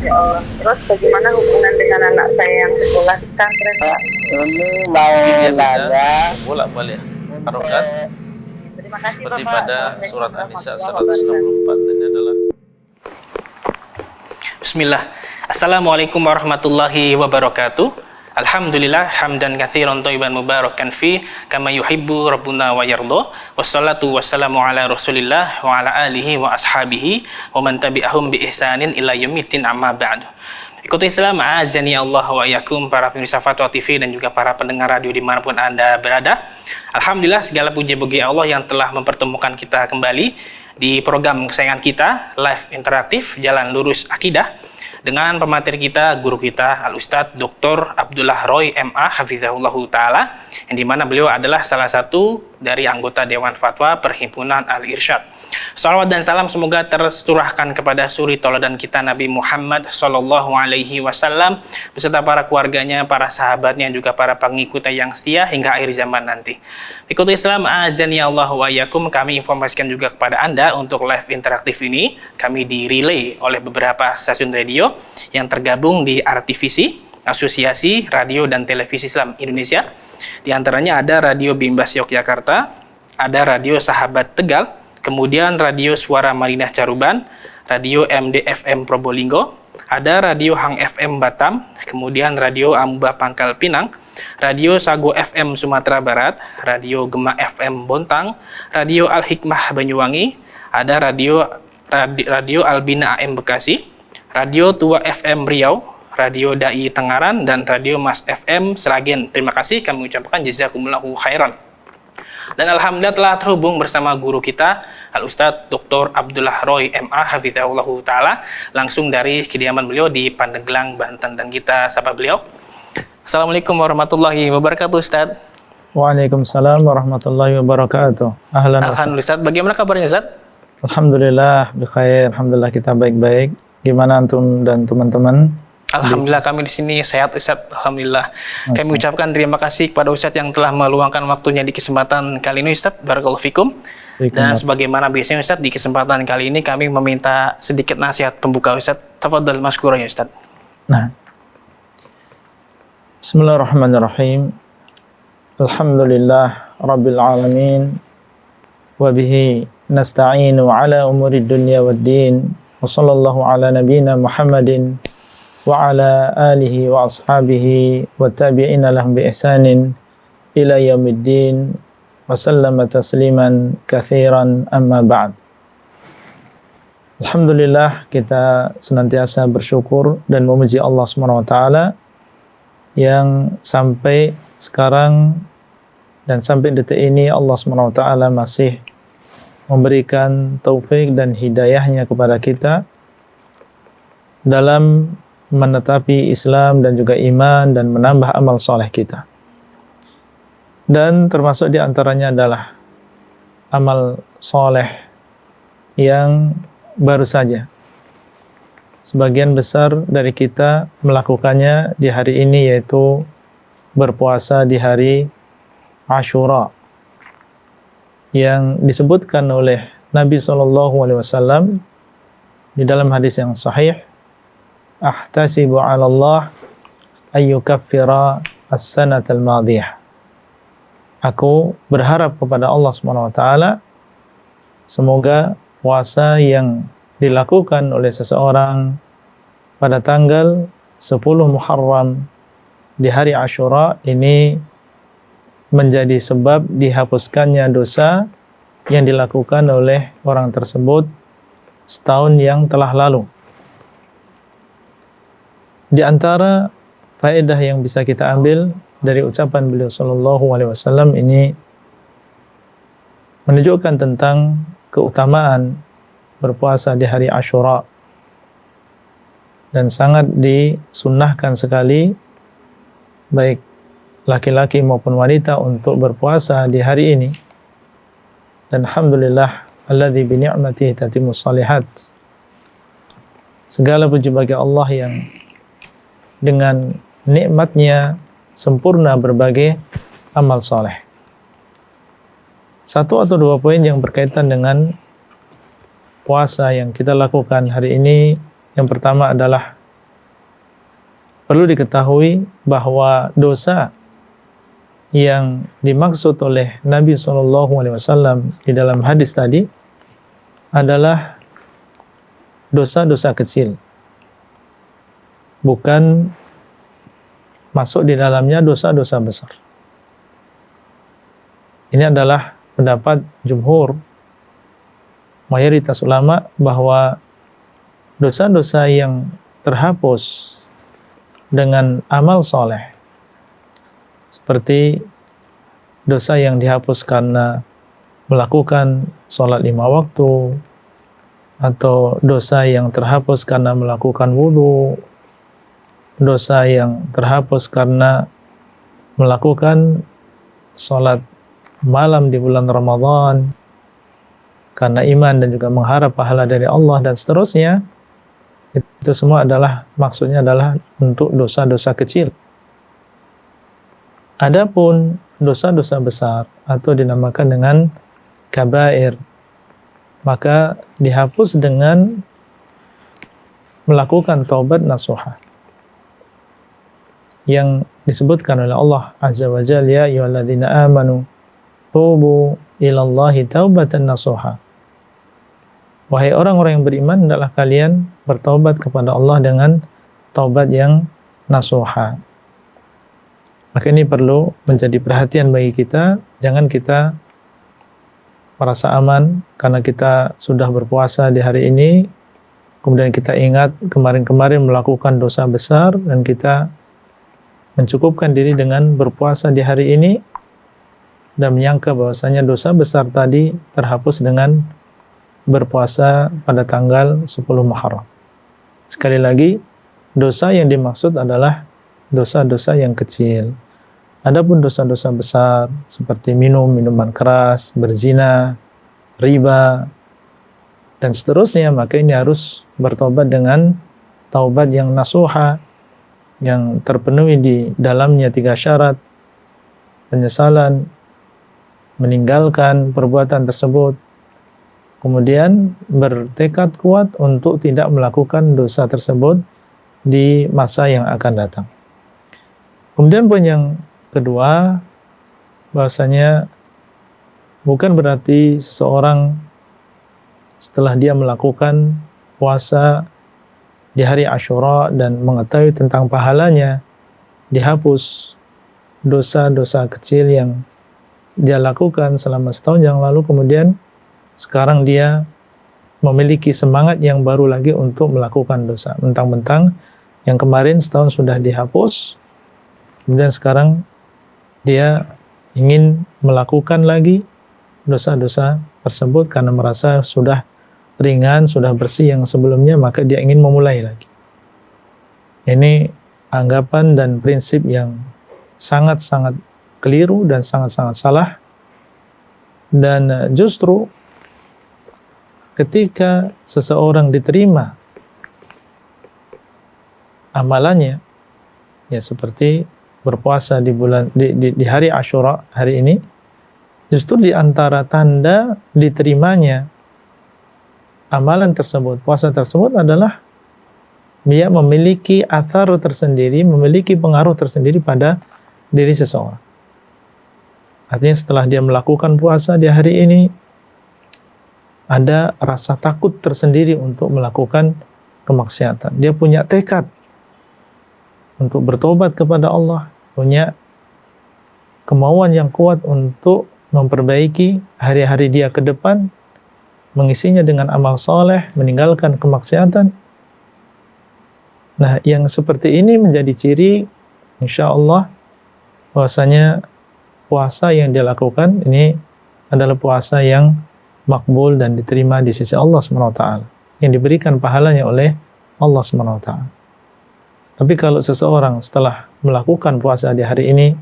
Ya Allah. Terus bagaimana hubungan dengan anak saya yang sekolah di pesantren? Ini mau Mungkin dia bisa nanya bolak-balik harokat Terima kasih seperti Bapak. pada Assalamualaikum surat An-Nisa warahmatullahi 164. Dan ini adalah Bismillah. Assalamualaikum warahmatullahi wabarakatuh. Alhamdulillah hamdan katsiran thayyiban mubarakan fi kama yuhibbu rabbuna wa yarda. Wassalatu wassalamu ala Rasulillah wa ala alihi wa ashabihi wa man tabi'ahum bi ihsanin ila yaumiddin amma ba'du. Ikuti Islam, azani Allah wa yakum, para pemirsa Fatwa TV dan juga para pendengar radio dimanapun Anda berada. Alhamdulillah, segala puji bagi Allah yang telah mempertemukan kita kembali di program kesayangan kita, live interaktif Jalan Lurus Akidah, dengan pemateri kita, guru kita, Al-Ustadz Dr. Abdullah Roy MA Hafizahullahu Ta'ala, yang dimana beliau adalah salah satu dari anggota Dewan Fatwa Perhimpunan Al-Irsyad. Salawat dan salam semoga tercurahkan kepada suri tauladan kita Nabi Muhammad Sallallahu Alaihi Wasallam beserta para keluarganya, para sahabatnya, juga para pengikutnya yang setia hingga akhir zaman nanti. Ikuti Islam, azan ya Allah wa yakum. Kami informasikan juga kepada Anda untuk live interaktif ini kami direlay oleh beberapa stasiun radio yang tergabung di RTVC, Asosiasi Radio dan Televisi Islam Indonesia. Di antaranya ada Radio Bimbas Yogyakarta, ada Radio Sahabat Tegal, kemudian Radio Suara Madinah Caruban, Radio MDFM Probolinggo, ada Radio Hang FM Batam, kemudian Radio Amuba Pangkal Pinang, Radio Sago FM Sumatera Barat, Radio Gema FM Bontang, Radio Al Hikmah Banyuwangi, ada Radio Albina AM Bekasi, Radio Tua FM Riau, Radio Dai Tengaran, dan Radio Mas FM Seragen. Terima kasih, kami ucapkan jazakumullahu khairan. Dan alhamdulillah telah terhubung bersama guru kita, Al-Ustadz Dr. Abdullah Roy MA Hafizahullahu Ta'ala, langsung dari kediaman beliau di Pandeglang, Banten. Dan kita sapa beliau. Assalamualaikum warahmatullahi wabarakatuh, Ustadz. Waalaikumsalam warahmatullahi wabarakatuh. Ahlan. Alhamdulillah, Ustadz. Bagaimana kabarnya, Ustadz? Alhamdulillah, bikhair. Alhamdulillah kita baik-baik. Gimana antum dan teman-teman? Alhamdulillah kami di sini sehat, Ustadz. Alhamdulillah. Kami ucapkan terima kasih kepada Ustadz yang telah meluangkan waktunya di kesempatan kali ini, Ustadz. Barakallahu fikum. Dan sebagaimana biasanya, Ustadz, di kesempatan kali ini kami meminta sedikit nasihat pembuka, Ustadz. Tafadhal maskurah ya, Ustadz. Nah. Bismillahirrahmanirrahim. Alhamdulillah Rabbil alamin. Wabihi nasta'inu ala umuri dunya waddin. Wa sallallahu ala nabiyyina Muhammadin wa ala alihi wa ashabihi wa tabi'ina lahum bi ihsanin ila yaumiddin wa sallama tasliman katsiran amma ba'd. Alhamdulillah, kita senantiasa bersyukur dan memuji Allah Subhanahu wa taala yang sampai sekarang dan sampai detik ini Allah Subhanahu wa taala masih memberikan taufik dan hidayahnya kepada kita dalam menetapi Islam dan juga iman dan menambah amal soleh kita. Dan termasuk di antaranya adalah amal soleh yang baru saja sebagian besar dari kita melakukannya di hari ini, yaitu berpuasa di hari Ashura yang disebutkan oleh Nabi SAW di dalam hadis yang sahih, ahtasibu 'ala Allah ayyukaffira as-sanatal madiyah. Aku berharap kepada Allah Subhanahu wa taala semoga puasa yang dilakukan oleh seseorang pada tanggal 10 Muharram di hari Ashura ini menjadi sebab dihapuskannya dosa yang dilakukan oleh orang tersebut setahun yang telah lalu. Di antara faedah yang bisa kita ambil dari ucapan beliau sallallahu alaihi wasallam ini menunjukkan tentang keutamaan berpuasa di hari Ashura, dan sangat disunnahkan sekali baik laki-laki maupun wanita untuk berpuasa di hari ini. Dan alhamdulillah alladzi bi ni'matihi tatimmus shalihat. Segala puji bagi Allah yang dengan nikmatnya sempurna berbagai amal saleh. Satu atau dua poin yang berkaitan dengan puasa yang kita lakukan hari ini. Yang pertama adalah perlu diketahui bahwa dosa yang dimaksud oleh Nabi SAW di dalam hadis tadi adalah dosa-dosa kecil, bukan masuk di dalamnya dosa-dosa besar. Ini adalah pendapat jumhur, mayoritas ulama, bahwa dosa-dosa yang terhapus dengan amal soleh, seperti dosa yang dihapus karena melakukan sholat 5 waktu, atau dosa yang terhapus karena melakukan wudu, dosa yang terhapus karena melakukan sholat malam di bulan Ramadan karena iman dan juga mengharap pahala dari Allah dan seterusnya, itu semua adalah maksudnya adalah untuk dosa-dosa kecil. Adapun dosa-dosa besar atau dinamakan dengan kabair, maka dihapus dengan melakukan taubat nasuha yang disebutkan oleh Allah Azza wa Jalla, ya ayyuhalladzina amanu tubu ilallahi taubatan nasuha. Wahai orang-orang yang beriman, hendaklah kalian bertaubat kepada Allah dengan taubat yang nasuha. Maka ini perlu menjadi perhatian bagi kita. Jangan kita merasa aman karena kita sudah berpuasa di hari ini, kemudian kita ingat kemarin-kemarin melakukan dosa besar dan kita mencukupkan diri dengan berpuasa di hari ini dan menyangka bahwasanya dosa besar tadi terhapus dengan berpuasa pada tanggal 10 Muharram. Sekali lagi, dosa yang dimaksud adalah dosa-dosa yang kecil. Adapun dosa-dosa besar seperti minum minuman keras, berzina, riba, dan seterusnya, maka ini harus bertobat dengan taubat yang nasuha, yang terpenuhi di dalamnya 3 syarat: penyesalan, meninggalkan perbuatan tersebut, kemudian bertekad kuat untuk tidak melakukan dosa tersebut di masa yang akan datang. Kemudian poin yang kedua, bahwasanya bukan berarti seseorang setelah dia melakukan puasa di hari Asyura dan mengetahui tentang pahalanya, dihapus dosa-dosa kecil yang dia lakukan selama setahun yang lalu, kemudian sekarang dia memiliki semangat yang baru lagi untuk melakukan dosa. Mentang-mentang yang kemarin setahun sudah dihapus, kemudian sekarang dia ingin melakukan lagi dosa-dosa tersebut karena merasa sudah ringan, sudah bersih yang sebelumnya, maka dia ingin memulai lagi. Ini anggapan dan prinsip yang sangat-sangat keliru dan sangat-sangat salah. Dan justru ketika seseorang diterima amalannya, ya seperti berpuasa di hari Asyura hari ini, justru di antara tanda diterimanya amalan tersebut, puasa tersebut adalah dia memiliki athar tersendiri, memiliki pengaruh tersendiri pada diri seseorang. Artinya setelah dia melakukan puasa di hari ini, ada rasa takut tersendiri untuk melakukan kemaksiatan. Dia punya tekad untuk bertobat kepada Allah, punya kemauan yang kuat untuk memperbaiki hari-hari dia ke depan, mengisinya dengan amal soleh, meninggalkan kemaksiatan. Nah, yang seperti ini menjadi ciri, insya Allah, bahwasanya puasa yang dia lakukan ini adalah puasa yang makbul dan diterima di sisi Allah SWT, yang diberikan pahalanya oleh Allah SWT. Tapi kalau seseorang setelah melakukan puasa di hari ini,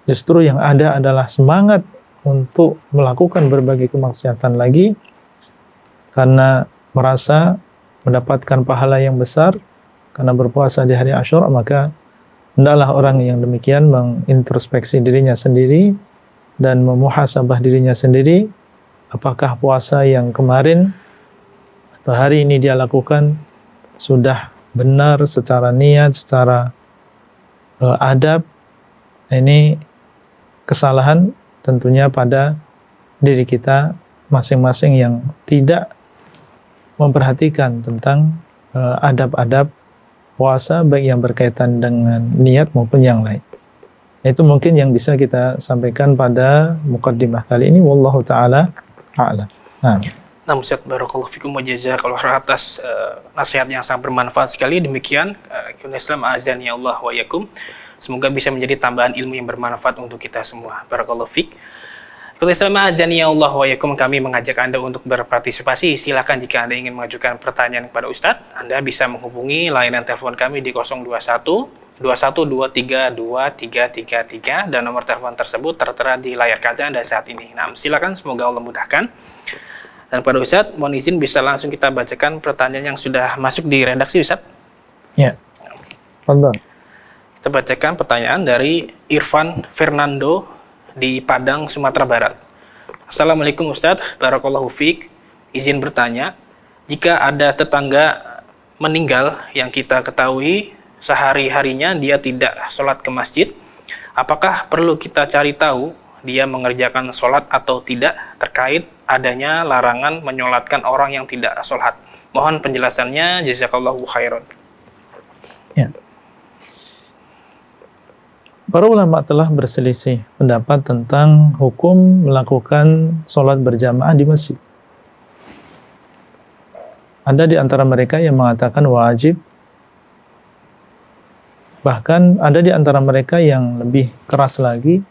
justru yang ada adalah semangat untuk melakukan berbagai kemaksiatan lagi karena merasa mendapatkan pahala yang besar karena berpuasa di hari Asyura, maka hendaklah orang yang demikian mengintrospeksi dirinya sendiri dan memuhasabah dirinya sendiri, apakah puasa yang kemarin atau hari ini dia lakukan sudah benar secara niat, secara adab, ini kesalahan tentunya pada diri kita masing-masing yang tidak memperhatikan tentang adab-adab puasa, baik yang berkaitan dengan niat maupun yang lain. Itu mungkin yang bisa kita sampaikan pada muqaddimah kali ini. Wallahu ta'ala a'lam. Nah, Ustaz, barakallahu fikum wa jazakallahu khairan atas nasihat yang sangat bermanfaat sekali. Demikian Islam azani Allah wa yakum. Semoga bisa menjadi tambahan ilmu yang bermanfaat untuk kita semua. Barakallahu fik. Islam azani Allah wa yakum, kami mengajak Anda untuk berpartisipasi. Silakan jika Anda ingin mengajukan pertanyaan kepada Ustadz, Anda bisa menghubungi layanan telepon kami di 021 21232333 dan nomor telepon tersebut tertera di layar kaca Anda saat ini. Nah, silakan, semoga Allah mudahkan. Dan pada Ustadz, mohon izin bisa langsung kita bacakan pertanyaan yang sudah masuk di redaksi, Ustadz. Ya. Fadhal. Kita bacakan pertanyaan dari Irfan Fernando di Padang, Sumatera Barat. Assalamualaikum Ustadz, barakallahu fiik. Izin bertanya, jika ada tetangga meninggal yang kita ketahui sehari-harinya dia tidak sholat ke masjid, apakah perlu kita cari tahu dia mengerjakan sholat atau tidak terkait adanya larangan menyolatkan orang yang tidak sholat? Mohon penjelasannya, jazakallahu khairan. Ya. Para ulama telah berselisih pendapat tentang hukum melakukan sholat berjamaah di masjid. Ada di antara mereka yang mengatakan wajib, bahkan ada di antara mereka yang lebih keras lagi,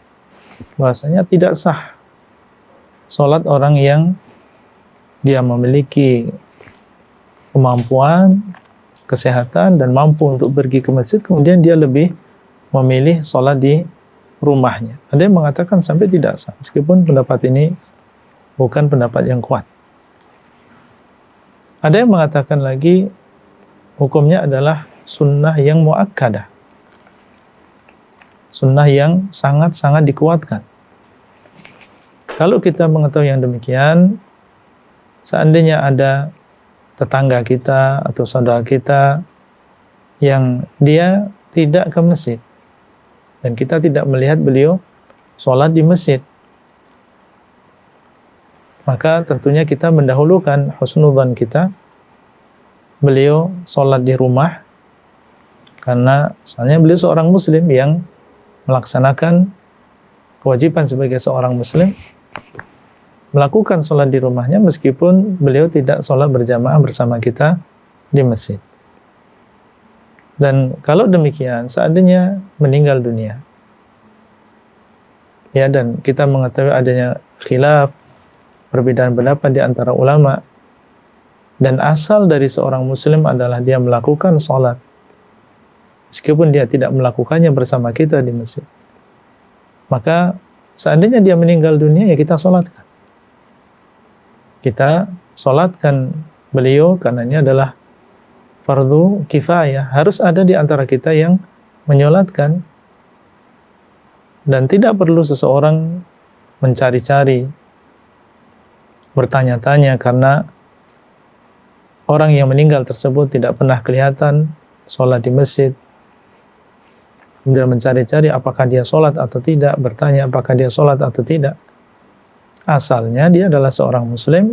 bahwasanya tidak sah sholat orang yang dia memiliki kemampuan, kesehatan, dan mampu untuk pergi ke masjid, kemudian dia lebih memilih sholat di rumahnya. Ada yang mengatakan sampai tidak sah, meskipun pendapat ini bukan pendapat yang kuat. Ada yang mengatakan lagi hukumnya adalah sunnah yang muakkadah, sunnah yang sangat-sangat dikuatkan. Kalau kita mengetahui yang demikian, seandainya ada tetangga kita atau saudara kita yang dia tidak ke masjid, dan kita tidak melihat beliau sholat di masjid, maka tentunya kita mendahulukan husnudzan kita, beliau sholat di rumah, karena misalnya beliau seorang muslim yang melaksanakan kewajiban sebagai seorang muslim, melakukan sholat di rumahnya meskipun beliau tidak sholat berjamaah bersama kita di masjid. Dan kalau demikian, seandainya meninggal dunia, ya, dan kita mengetahui adanya khilaf, perbedaan pendapat di antara ulama, dan asal dari seorang muslim adalah dia melakukan sholat meskipun dia tidak melakukannya bersama kita di masjid, maka seandainya dia meninggal dunia, ya kita sholatkan. Kita sholatkan beliau, karena ini adalah fardu kifayah, harus ada di antara kita yang menyolatkan, dan tidak perlu seseorang mencari-cari, bertanya-tanya, karena orang yang meninggal tersebut tidak pernah kelihatan sholat di masjid, kemudian mencari-cari apakah dia sholat atau tidak, bertanya apakah dia sholat atau tidak. Asalnya dia adalah seorang muslim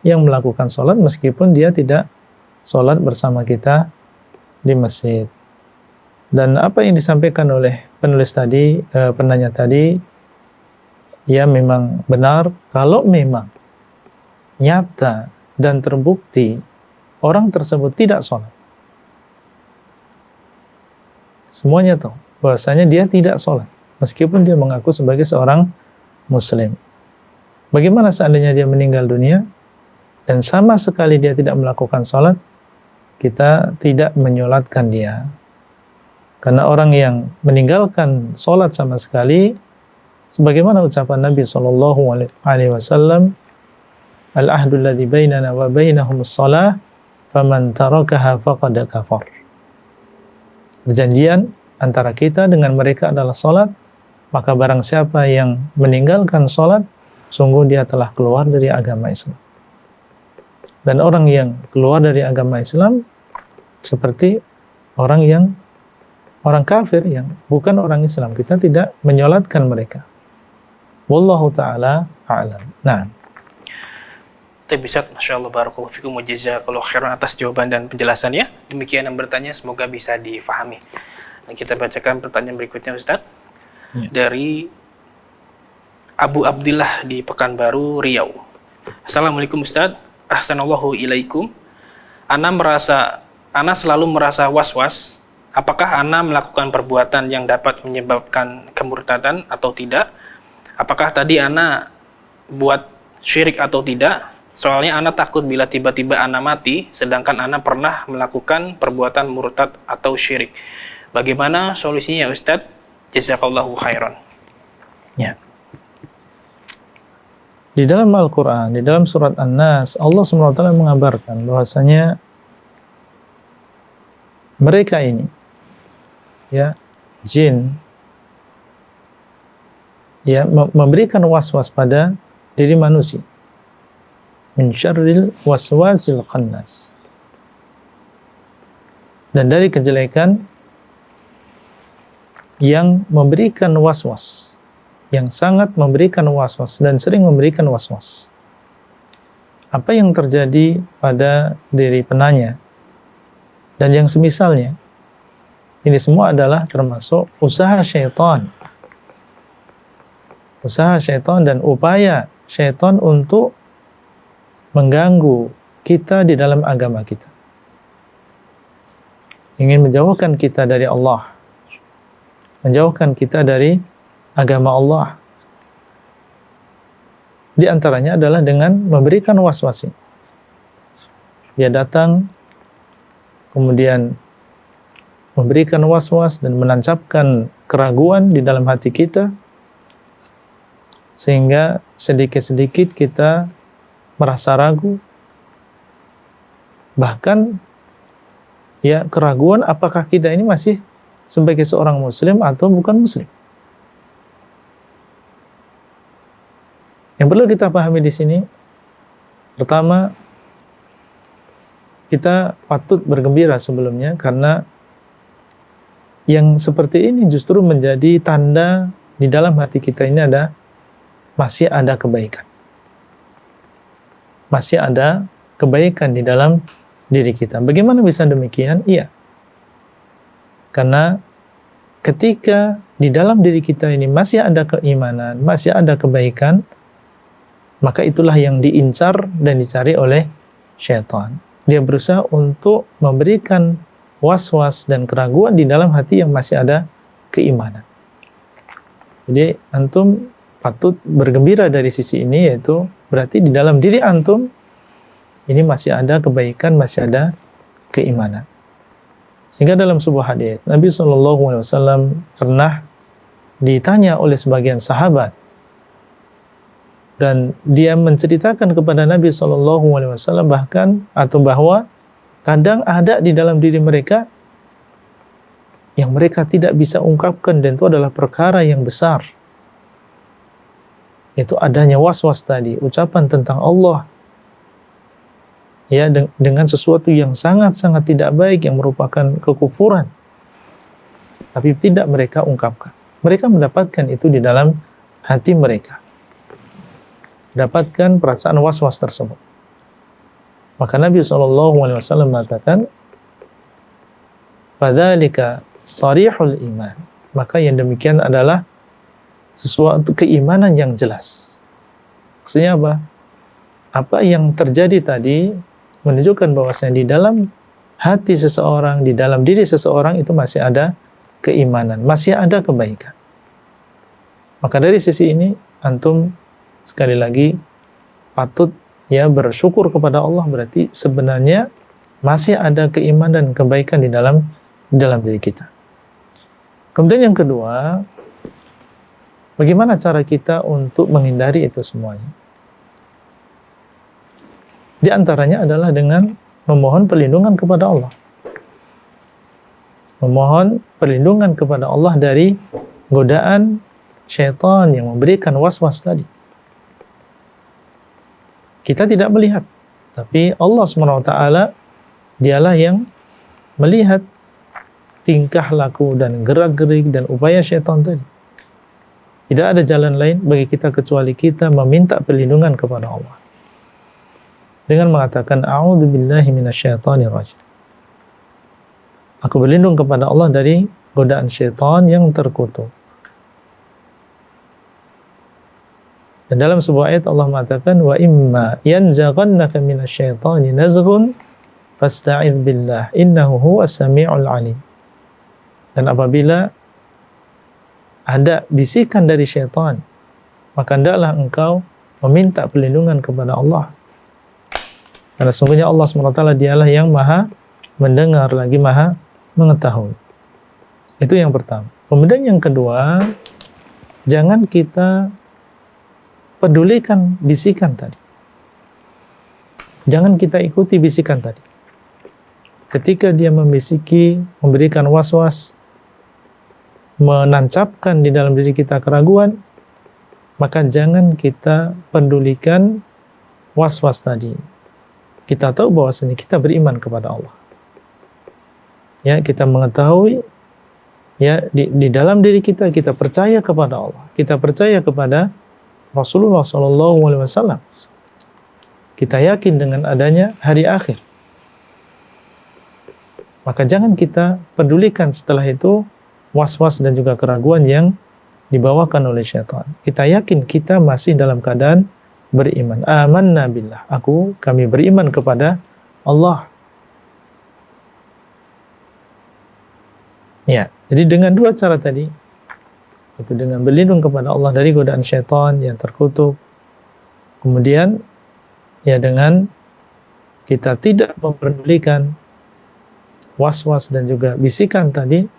yang melakukan sholat meskipun dia tidak sholat bersama kita di masjid. Dan apa yang disampaikan oleh penulis tadi, penanya tadi, ya memang benar. Kalau memang nyata dan terbukti orang tersebut tidak sholat, semuanya tahu bahwasanya dia tidak sholat meskipun dia mengaku sebagai seorang muslim. Bagaimana seandainya dia meninggal dunia dan sama sekali dia tidak melakukan sholat? Kita tidak menyolatkan dia, karena orang yang meninggalkan sholat sama sekali, sebagaimana ucapan Nabi SAW, al-ahdu alladhi bainana wa bainahumus shalah, faman tarakaha faqad kafar. Perjanjian antara kita dengan mereka adalah sholat, maka barang siapa yang meninggalkan sholat, sungguh dia telah keluar dari agama Islam. Dan orang yang keluar dari agama Islam seperti orang kafir yang bukan orang Islam. Kita tidak menyolatkan mereka. Wallahu ta'ala a'lam. Nah, Tapi Ustaz, Masya Allah, Barakallahu Fikum wa jazakallahu khairan atas jawaban dan penjelasannya. Demikian yang bertanya, semoga bisa difahami. Dan kita bacakan pertanyaan berikutnya Ustaz. Dari Abu Abdillah di Pekanbaru, Riau. Assalamualaikum Ustaz. Ahsanallahu ilaikum. Ana selalu merasa was-was. Apakah Ana melakukan perbuatan yang dapat menyebabkan kemurtadan atau tidak? Apakah tadi Ana buat syirik atau tidak? Soalnya Ana takut bila tiba-tiba Ana mati, sedangkan Ana pernah melakukan perbuatan murtad atau syirik. Bagaimana solusinya Ustadz? Jazakallahu khairan. ya. Di dalam Al-Quran, di dalam surat An-Nas, Allah SWT mengabarkan bahwasanya mereka ini, ya, jin, ya, memberikan was-was pada diri manusia. Min syarril waswasil khannas. Dan dari kejelekan yang memberikan was-was, yang sangat memberikan was-was dan sering memberikan was-was. Apa yang terjadi pada diri penanya dan yang semisalnya, ini semua adalah termasuk usaha syaitan. Usaha syaitan dan upaya syaitan untuk mengganggu kita di dalam agama kita. Ingin menjauhkan kita dari Allah, menjauhkan kita dari agama Allah. Di antaranya adalah dengan memberikan was-was. Dia datang, kemudian memberikan was-was dan menancapkan keraguan di dalam hati kita, sehingga sedikit-sedikit kita merasa ragu, bahkan ya keraguan apakah kita ini masih sebagai seorang muslim atau bukan muslim. Yang perlu kita pahami di sini, pertama, kita patut bergembira sebelumnya karena yang seperti ini justru menjadi tanda di dalam hati kita ini masih ada kebaikan. Masih ada kebaikan di dalam diri kita. Bagaimana bisa demikian? Iya. Karena ketika di dalam diri kita ini masih ada keimanan, masih ada kebaikan, maka itulah yang diincar dan dicari oleh syaitan. Dia berusaha untuk memberikan was-was dan keraguan di dalam hati yang masih ada keimanan. Jadi antum patut bergembira dari sisi ini, yaitu berarti di dalam diri antum ini masih ada kebaikan, masih ada keimanan. Sehingga dalam sebuah hadis Nabi SAW pernah ditanya oleh sebagian sahabat, dan dia menceritakan kepada Nabi SAW bahkan atau bahwa kadang ada di dalam diri mereka yang mereka tidak bisa ungkapkan, dan itu adalah perkara yang besar. Itu adanya was-was tadi, ucapan tentang Allah ya dengan sesuatu yang sangat-sangat tidak baik yang merupakan kekufuran, tapi tidak mereka ungkapkan. Mereka mendapatkan itu di dalam hati mereka, dapatkan perasaan was-was tersebut. Maka Nabi SAW mengatakan, fadzalika sharihul iman, maka yang demikian adalah sesuatu keimanan yang jelas. Maksudnya apa? Apa yang terjadi tadi menunjukkan bahwasanya di dalam hati seseorang, di dalam diri seseorang itu masih ada keimanan, masih ada kebaikan. Maka dari sisi ini antum sekali lagi patut ya bersyukur kepada Allah, berarti sebenarnya masih ada keimanan dan kebaikan di dalam diri kita. Kemudian yang kedua, bagaimana cara kita untuk menghindari itu semuanya? Di antaranya adalah dengan memohon perlindungan kepada Allah. Memohon perlindungan kepada Allah dari godaan syaitan yang memberikan was-was tadi. Kita tidak melihat, tapi Allah SWT dialah yang melihat tingkah laku dan gerak-gerik dan upaya syaitan tadi. Tidak ada jalan lain bagi kita kecuali kita meminta perlindungan kepada Allah dengan mengatakan a'udzubillahi minasyaitonir rajim. Aku berlindung kepada Allah dari godaan syaitan yang terkutuk. Dan dalam sebuah ayat Allah mengatakan wa imma yanzaghannaka minasyaitani nazghun fasta'idz billah innahu huwas samiul alim. Dan apabila ada bisikan dari syaitan, maka hendaklah engkau meminta perlindungan kepada Allah. Karena sungguhnya Allah SWT dialah yang maha mendengar lagi maha mengetahui. Itu yang pertama. Kemudian yang kedua, jangan kita pedulikan bisikan tadi. Jangan kita ikuti bisikan tadi. Ketika dia membisiki, memberikan was-was, menancapkan di dalam diri kita keraguan, maka jangan kita pedulikan was-was tadi. Kita tahu bahwasanya kita beriman kepada Allah. Ya, kita mengetahui ya di dalam diri kita percaya kepada Allah. Kita percaya kepada Rasulullah SAW. Kita yakin dengan adanya hari akhir. Maka jangan kita pedulikan setelah itu was-was dan juga keraguan yang dibawakan oleh syaitan. Kita yakin kita masih dalam keadaan beriman. Amanna billah. Kami beriman kepada Allah. Ya, jadi dengan dua cara tadi, itu dengan berlindung kepada Allah dari godaan syaitan yang terkutuk. Kemudian ya dengan kita tidak memperdulikan was-was dan juga bisikan tadi,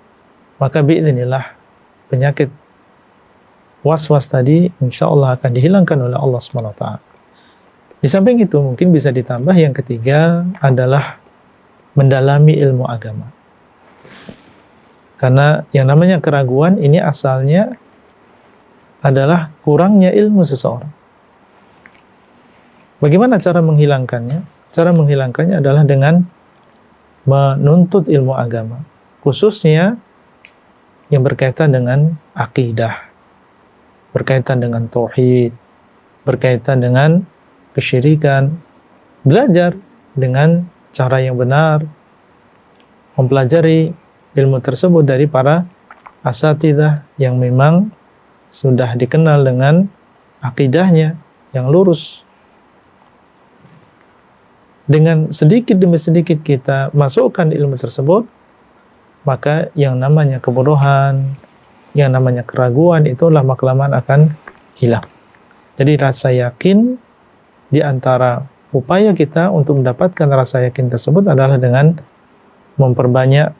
maka biidznillah penyakit was-was tadi insya Allah akan dihilangkan oleh Allah SWT. Di samping itu mungkin bisa ditambah yang ketiga adalah mendalami ilmu agama. Karena yang namanya keraguan ini asalnya adalah kurangnya ilmu seseorang. Bagaimana cara menghilangkannya? Cara menghilangkannya adalah dengan menuntut ilmu agama, khususnya yang berkaitan dengan akidah, berkaitan dengan tauhid, berkaitan dengan kesyirikan. Belajar dengan cara yang benar, mempelajari ilmu tersebut dari para asatidzah yang memang sudah dikenal dengan akidahnya yang lurus. Dengan sedikit demi sedikit kita masukkan ilmu tersebut, maka yang namanya kebodohan, yang namanya keraguan itu lama-kelamaan akan hilang. Jadi rasa yakin di antara upaya kita untuk mendapatkan rasa yakin tersebut adalah dengan memperbanyak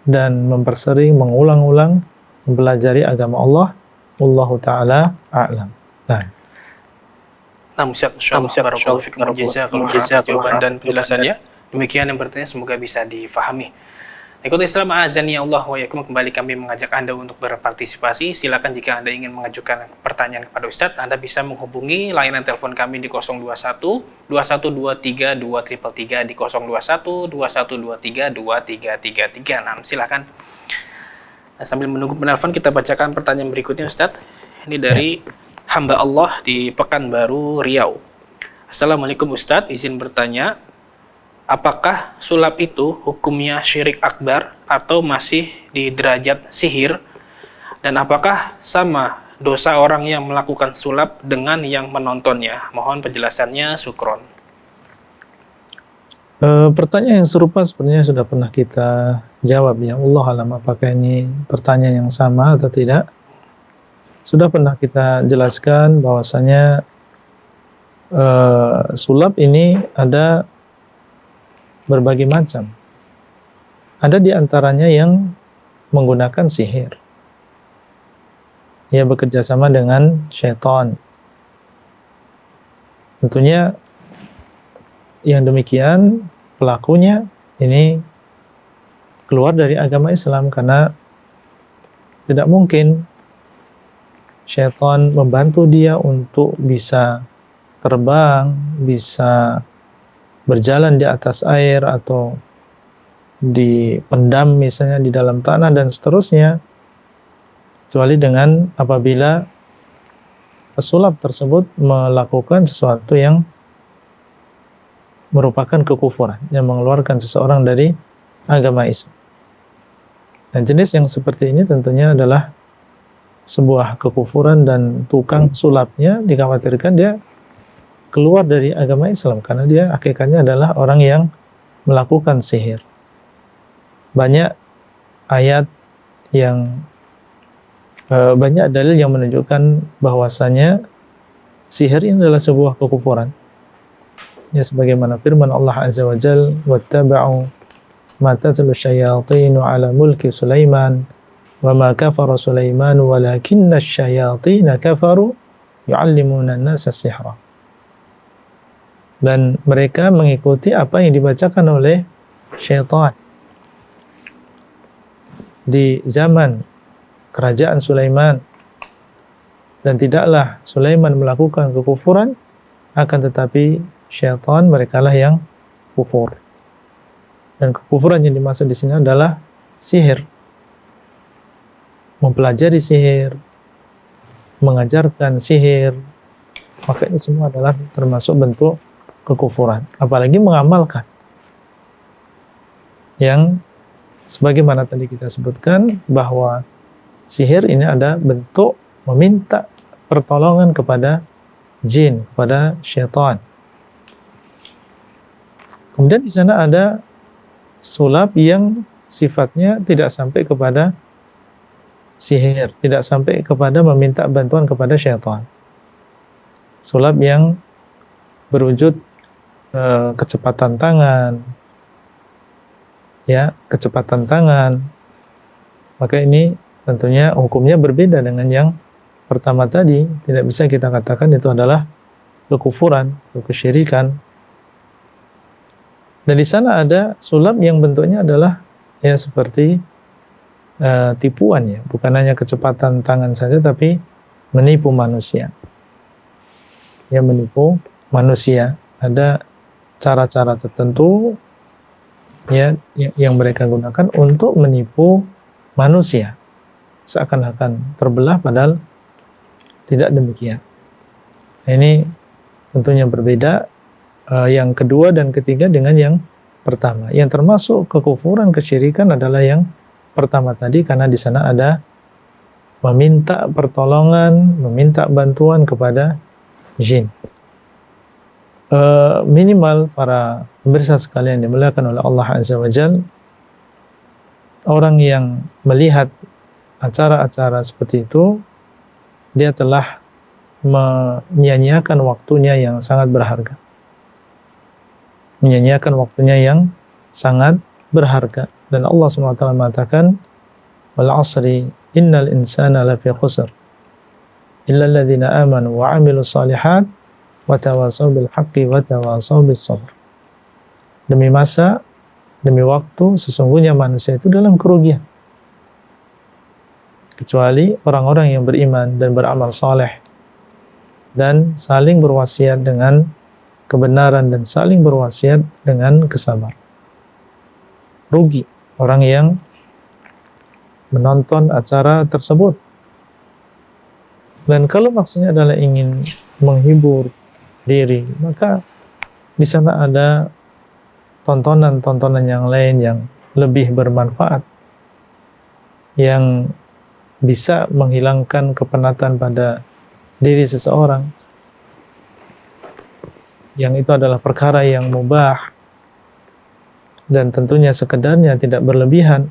dan mempersering, mengulang-ulang mempelajari agama Allah. Wallahu ta'ala a'lam. Nah, Ustaz, barakallahu fikum jazakallahu atas jawaban dan penjelasannya. Demikian yang bertanya, semoga bisa difahami. Ikhwatul Islam, azani Allah wa yakum, kembali kami mengajak Anda untuk berpartisipasi. Silakan jika Anda ingin mengajukan pertanyaan kepada Ustadz, Anda bisa menghubungi layanan telepon kami di 021 2123 2333 di 021 2123 2333. Nah, silakan. Nah, sambil menunggu penelpon, kita bacakan pertanyaan berikutnya, Ustadz. Ini dari hamba Allah di Pekanbaru, Riau. Assalamualaikum Ustadz, izin bertanya, apakah sulap itu hukumnya syirik akbar atau masih di derajat sihir? Dan apakah sama dosa orang yang melakukan sulap dengan yang menontonnya? Mohon penjelasannya, syukron. Pertanyaan yang serupa sebenarnya sudah pernah kita jawab, ya Allah alam, apakah ini pertanyaan yang sama atau tidak. Sudah pernah kita jelaskan bahwasanya sulap ini ada berbagai macam. Ada di antaranya yang menggunakan sihir. Ia bekerja sama dengan syaitan. Tentunya yang demikian pelakunya ini keluar dari agama Islam, karena tidak mungkin syaitan membantu dia untuk bisa terbang, bisa berjalan di atas air, atau dipendam misalnya di dalam tanah dan seterusnya, kecuali dengan apabila pesulap tersebut melakukan sesuatu yang merupakan kekufuran, yang mengeluarkan seseorang dari agama Islam. Dan jenis yang seperti ini tentunya adalah sebuah kekufuran, dan tukang sulapnya dikhawatirkan dia keluar dari agama Islam karena dia hakikatnya adalah orang yang melakukan sihir. Banyak ayat yang banyak dalil yang menunjukkan bahwasanya sihir ini adalah sebuah kekufuran. Ya, sebagaimana firman Allah Azza wa Jalla, "Wattaba'u ma tatlu syayatinu 'ala mulki Sulaiman wa ma kafara Sulaiman walakinna asy-syayatina kafaru yu'allimuna an-nasa as-sihra." Dan mereka mengikuti apa yang dibacakan oleh syaitan di zaman kerajaan Sulaiman, dan tidaklah Sulaiman melakukan kekufuran, akan tetapi syaitan merekalah yang kufur. Dan kekufuran yang dimaksud di sini adalah sihir, mempelajari sihir, mengajarkan sihir, maka ini semua adalah termasuk bentuk kekufuran. Apalagi mengamalkan, yang sebagaimana tadi kita sebutkan bahwa sihir ini ada bentuk meminta pertolongan kepada jin, kepada syaitan. Kemudian di sana ada sulap yang sifatnya tidak sampai kepada sihir, tidak sampai kepada meminta bantuan kepada syaitan. Sulap yang berwujud kecepatan tangan, ya, kecepatan tangan. Maka ini tentunya hukumnya berbeda dengan yang pertama tadi. Tidak bisa kita katakan itu adalah kekufuran atau kesyirikan. Dan di sana ada sulap yang bentuknya adalah ya seperti tipuan, ya, bukan hanya kecepatan tangan saja, tapi menipu manusia. Ya, menipu manusia. Ada cara-cara tertentu ya yang mereka gunakan untuk menipu manusia, seakan-akan terbelah padahal tidak demikian. Nah, ini tentunya berbeda yang kedua dan ketiga dengan yang pertama. Yang termasuk kekufuran, kesyirikan adalah yang pertama tadi, karena di sana ada meminta pertolongan, meminta bantuan kepada jin. Minimal para pemirsa sekalian dimuliakan oleh Allah Azza wa Jalla, orang yang melihat acara-acara seperti itu, dia telah menyia-nyiakan waktunya yang sangat berharga. Menyia-nyiakan waktunya yang sangat berharga. Dan Allah SWT mengatakan, "Wal 'asri innal insana lafi khusr illa alladhina amanu wa 'amilus shalihat wa tawasaw bil haqqi wa tawasaw bis sabr." Demi masa, demi waktu, sesungguhnya manusia itu dalam kerugian, kecuali orang-orang yang beriman dan beramal saleh dan saling berwasiat dengan kebenaran dan saling berwasiat dengan kesabaran. Rugi orang yang menonton acara tersebut. Dan kalau maksudnya adalah ingin menghibur diri, maka di sana ada tontonan-tontonan yang lain yang lebih bermanfaat, yang bisa menghilangkan kepenatan pada diri seseorang, yang itu adalah perkara yang mubah dan tentunya sekedarnya, tidak berlebihan.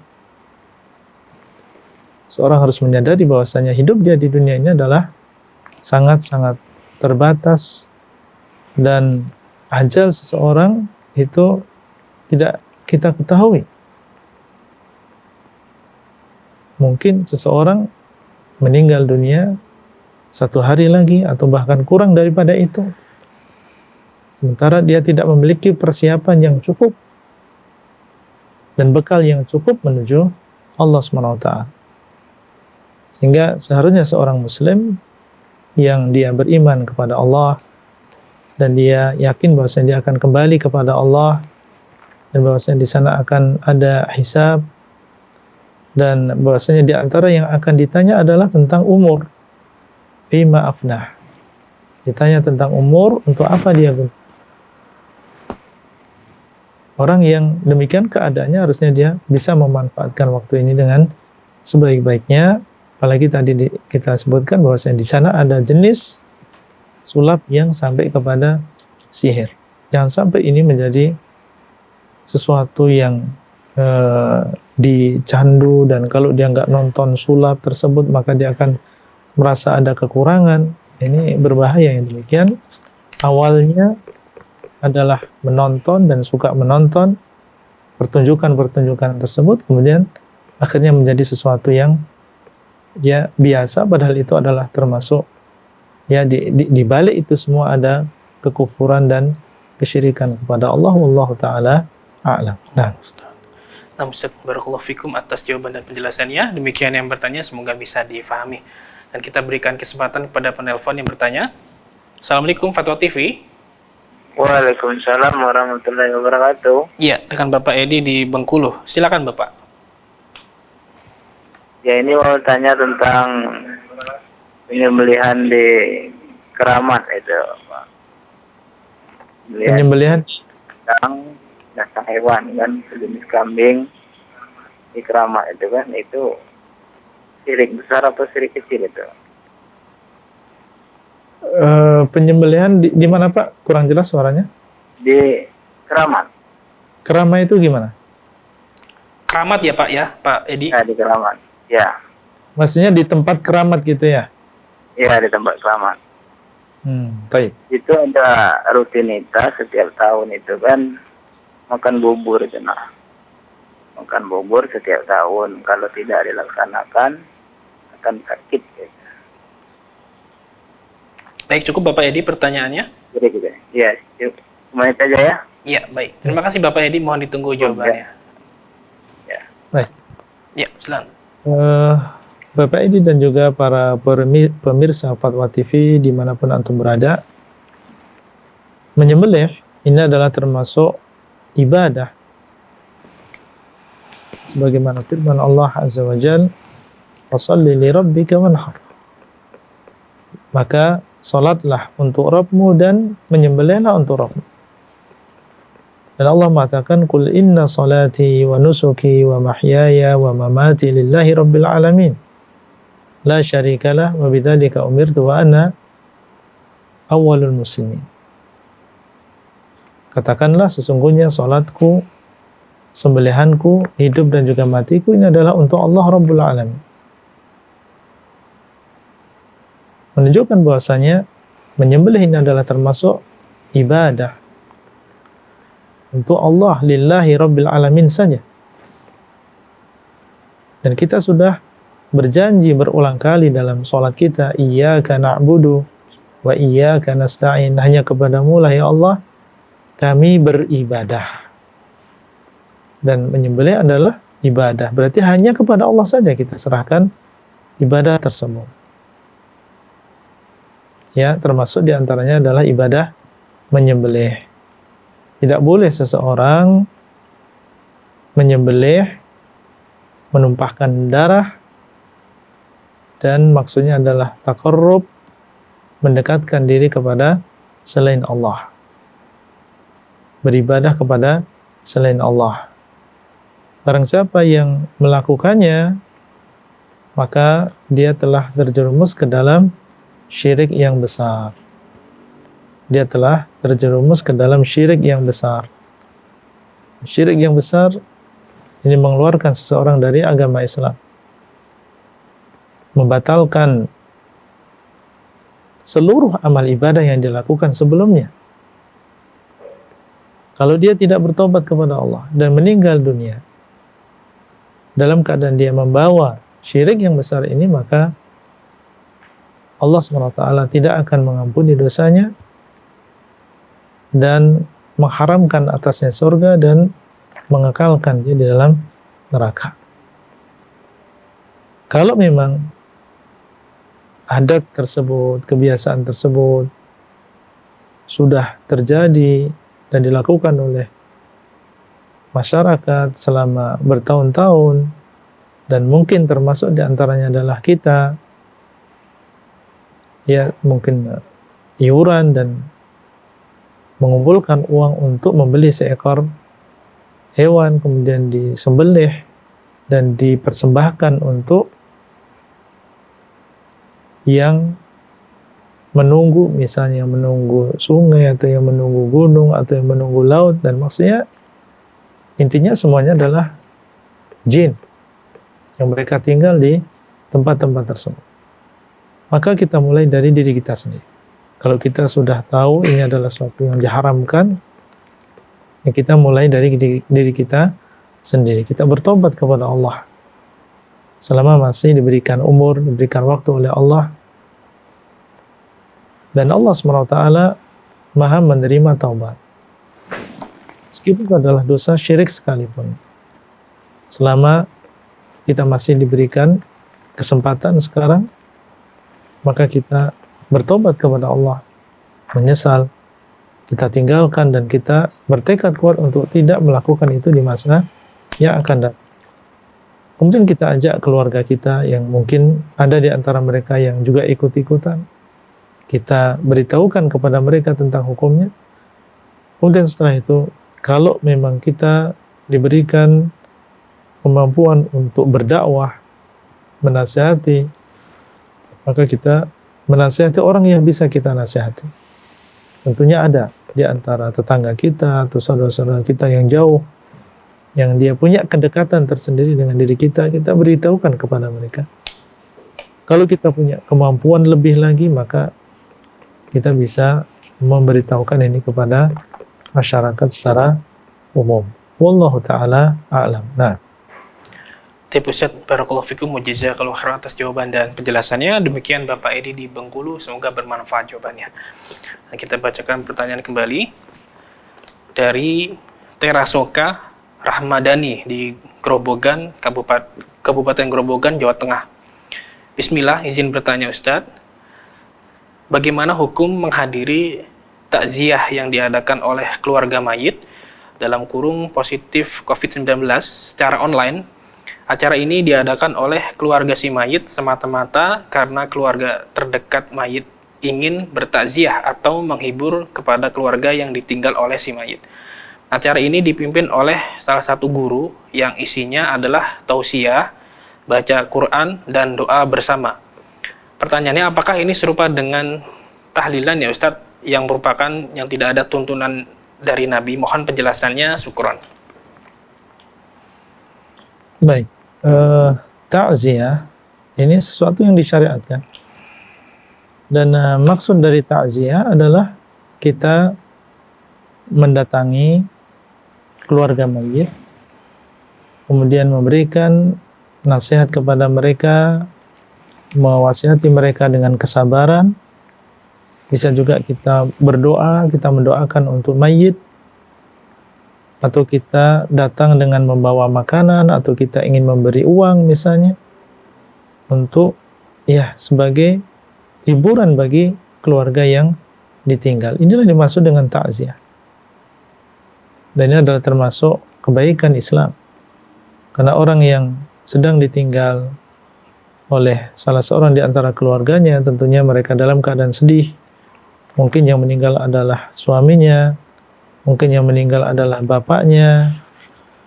Seorang harus menyadari bahwasanya hidup dia di dunia ini adalah sangat-sangat terbatas, dan ajal seseorang itu tidak kita ketahui. Mungkin seseorang meninggal dunia 1 hari lagi atau bahkan kurang daripada itu, sementara dia tidak memiliki persiapan yang cukup dan bekal yang cukup menuju Allah SWT. Sehingga seharusnya seorang muslim yang dia beriman kepada Allah dan dia yakin bahwa dia akan kembali kepada Allah, dan bahwasanya di sana akan ada hisab, dan bahwasanya di antara yang akan ditanya adalah tentang umur. Fima afnah. Ditanya tentang umur, untuk apa dia gunakan. Orang yang demikian keadaannya harusnya dia bisa memanfaatkan waktu ini dengan sebaik-baiknya. Apalagi tadi kita sebutkan bahwasanya di sana ada jenis sulap yang sampai kepada sihir. Jangan sampai ini menjadi sesuatu yang dicandu, dan kalau dia nggak nonton sulap tersebut maka dia akan merasa ada kekurangan. Ini berbahaya yang demikian. Awalnya adalah menonton dan suka menonton pertunjukan-pertunjukan tersebut, kemudian akhirnya menjadi sesuatu yang ya biasa, padahal itu adalah termasuk ya di balik itu semua ada kekufuran dan kesyirikan kepada Allah. Wallahu taala a'lam. Nah, Ustaz, barakallahu fikum atas jawaban dan penjelasannya. Demikian yang bertanya, semoga bisa difahami. Dan kita berikan kesempatan kepada penelpon yang bertanya. Assalamualaikum Fatwa TV. Waalaikumsalam warahmatullahi wabarakatuh. Iya, dengan Bapak Edi di Bengkulu. Silakan Bapak. Ya, ini mau tanya tentang penyembelihan di Keramat itu, Pak. penyembelihan Dasar hewan kan, sejenis kambing di Keramat itu kan, itu syirik besar atau syirik kecil itu? penyembelihan di mana Pak? Kurang jelas suaranya. Di Keramat. Keramat itu gimana? Keramat ya Pak ya, Pak Edi? Ya, di Keramat. Ya. Maksudnya di tempat keramat gitu ya? Ya, di tempat Keramat. Baik. Itu ada rutinitas setiap tahun itu kan, makan bubur itu nah. Makan bubur setiap tahun. Kalau tidak dilaksanakan akan sakit. Gitu. Baik, cukup Bapak Edi pertanyaannya? Jadi gitu. Ya, cuma itu aja ya. Iya, baik. Terima kasih Bapak Edi, mohon ditunggu jawabannya. Ya. Baik. Ya, silakan. Bapak Edi dan juga para pemirsa Fatwa TV dimanapun antum berada, menyembelih ini adalah termasuk ibadah. Sebagaimana firman Allah Azza wa Jalla, "Washalli li rabbika wanhar." Maka salatlah untuk Rabbmu dan menyembelihlah untuk Rabbmu. Dan Allah mengatakan, "Qul inna salati wa nusuki wa mahyaya wa mamati lillahi rabbil alamin. La syarikalah wa bidzalika umirtu wa ana awwalul muslimin." Katakanlah, sesungguhnya salatku, sembelihanku, hidup dan juga matiku ini adalah untuk Allah Rabbul Alamin. Menunjukkan bahwasanya menyembelih ini adalah termasuk ibadah untuk Allah, lillahi Rabbil Alamin saja. Dan kita sudah berjanji berulang kali dalam sholat kita, iyyaka na'budu wa iyyaka nasta'in, hanya kepadamu lah ya Allah kami beribadah. Dan menyembelih adalah ibadah, berarti hanya kepada Allah saja kita serahkan ibadah tersebut. Ya, termasuk diantaranya adalah ibadah menyembelih. Tidak boleh seseorang menyembelih, menumpahkan darah, dan maksudnya adalah taqarrub, mendekatkan diri kepada selain Allah, beribadah kepada selain Allah. Barang siapa yang melakukannya, maka dia telah terjerumus ke dalam syirik yang besar. Dia telah terjerumus ke dalam syirik yang besar. Syirik yang besar ini mengeluarkan seseorang dari agama Islam, membatalkan seluruh amal ibadah yang dilakukan sebelumnya. Kalau dia tidak bertobat kepada Allah dan meninggal dunia dalam keadaan dia membawa syirik yang besar ini, maka Allah SWT tidak akan mengampuni dosanya dan mengharamkan atasnya surga dan mengekalkan dia di dalam neraka. Kalau memang adat tersebut, kebiasaan tersebut sudah terjadi dan dilakukan oleh masyarakat selama bertahun-tahun, dan mungkin termasuk diantaranya adalah kita, ya mungkin iuran dan mengumpulkan uang untuk membeli seekor hewan, kemudian disembelih dan dipersembahkan untuk yang menunggu, misalnya menunggu sungai, atau yang menunggu gunung, atau yang menunggu laut, dan maksudnya intinya semuanya adalah jin yang mereka tinggal di tempat-tempat tersebut. Maka kita mulai dari diri kita sendiri. Kalau kita sudah tahu ini adalah sesuatu yang diharamkan, ya kita mulai dari diri kita sendiri. Kita bertobat kepada Allah selama masih diberikan umur, diberikan waktu oleh Allah. Dan Allah SWT Maha menerima taubat. Meskipun itu adalah dosa syirik sekalipun, selama kita masih diberikan kesempatan sekarang, maka kita bertobat kepada Allah, menyesal, kita tinggalkan, dan kita bertekad kuat untuk tidak melakukan itu di masa yang akan datang. Kemudian kita ajak keluarga kita yang mungkin ada di antara mereka yang juga ikut-ikutan. Kita beritahukan kepada mereka tentang hukumnya. Kemudian setelah itu, kalau memang kita diberikan kemampuan untuk berdakwah, menasihati, maka kita menasihati orang yang bisa kita nasihati. Tentunya ada di antara tetangga kita atau saudara-saudara kita yang jauh, yang dia punya kedekatan tersendiri dengan diri kita, kita beritahukan kepada mereka. Kalau kita punya kemampuan lebih lagi, maka kita bisa memberitahukan ini kepada masyarakat secara umum. Wallahu ta'ala a'lam. Nah, Tip Ustaz, barakallahu fikum wa jazakallahu khairan atas jawaban dan penjelasannya. Demikian Bapak Edi di Bengkulu, semoga bermanfaat jawabannya. Nah, kita bacakan pertanyaan kembali dari Terasoka Rahmadani di Grobogan, Kabupaten Grobogan, Jawa Tengah. Bismillah, izin bertanya Ustaz. Bagaimana hukum menghadiri takziah yang diadakan oleh keluarga mayit dalam kurung positif COVID-19 secara online? Acara ini diadakan oleh keluarga si mayit semata-mata karena keluarga terdekat mayit ingin bertakziah atau menghibur kepada keluarga yang ditinggal oleh si mayit. Acara ini dipimpin oleh salah satu guru yang isinya adalah tausiah, baca Quran, dan doa bersama. Pertanyaannya, apakah ini serupa dengan tahlilan ya Ustadz, yang merupakan yang tidak ada tuntunan dari Nabi? Mohon penjelasannya, syukron. baik. Ta'ziah ini sesuatu yang disyariatkan. Dan maksud dari ta'ziah adalah kita mendatangi keluarga mayit, kemudian memberikan nasihat kepada mereka, mewasihati mereka dengan kesabaran. Bisa juga kita berdoa, kita mendoakan untuk mayit, atau kita datang dengan membawa makanan, atau kita ingin memberi uang misalnya, untuk sebagai hiburan bagi keluarga yang ditinggal. Inilah dimaksud dengan takziah. Dan ini adalah termasuk kebaikan Islam. Karena orang yang sedang ditinggal oleh salah seorang di antara keluarganya, tentunya mereka dalam keadaan sedih. Mungkin yang meninggal adalah suaminya, mungkin yang meninggal adalah bapaknya,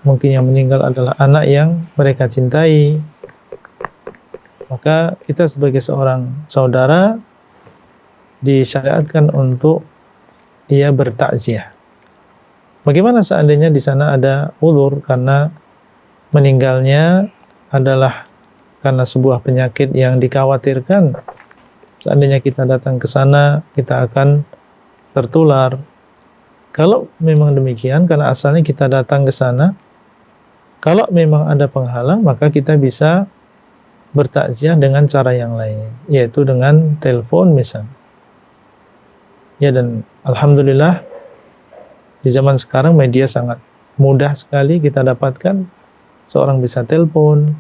mungkin yang meninggal adalah anak yang mereka cintai. Maka kita sebagai seorang saudara disyariatkan untuk bertakziah. Bagaimana seandainya di sana ada uzur karena meninggalnya adalah karena sebuah penyakit yang dikhawatirkan? Seandainya kita datang ke sana, kita akan tertular. Kalau memang demikian, karena asalnya kita datang ke sana, kalau memang ada penghalang, maka kita bisa bertakziah dengan cara yang lain, yaitu dengan telepon misalnya. Ya, dan alhamdulillah di zaman sekarang media sangat mudah sekali kita dapatkan. Seorang bisa telepon,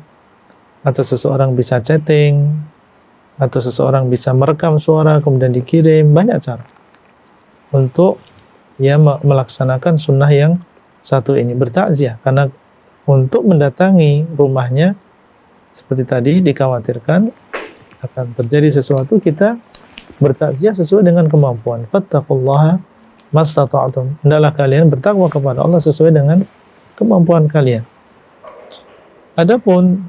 atau seseorang bisa chatting, atau seseorang bisa merekam suara kemudian dikirim. Banyak cara untuk melaksanakan sunnah yang satu ini bertakziah, karena untuk mendatangi rumahnya seperti tadi dikhawatirkan akan terjadi sesuatu, kita bertakziah sesuai dengan kemampuan. Fattaqullaha mastata'tum. Hendaklah kalian bertakwa kepada Allah sesuai dengan kemampuan kalian. Adapun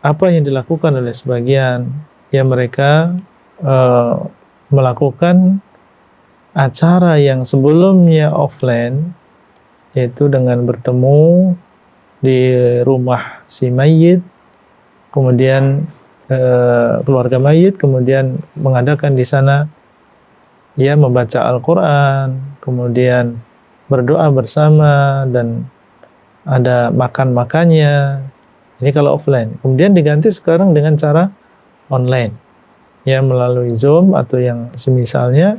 apa yang dilakukan oleh sebagian, ya mereka melakukan acara yang sebelumnya offline, yaitu dengan bertemu di rumah si mayit, kemudian keluarga mayit, kemudian mengadakan di sana ya membaca Al-Quran, kemudian berdoa bersama dan ada makan-makannya. Ini kalau offline. Kemudian diganti sekarang dengan cara online, ya melalui Zoom atau yang semisalnya.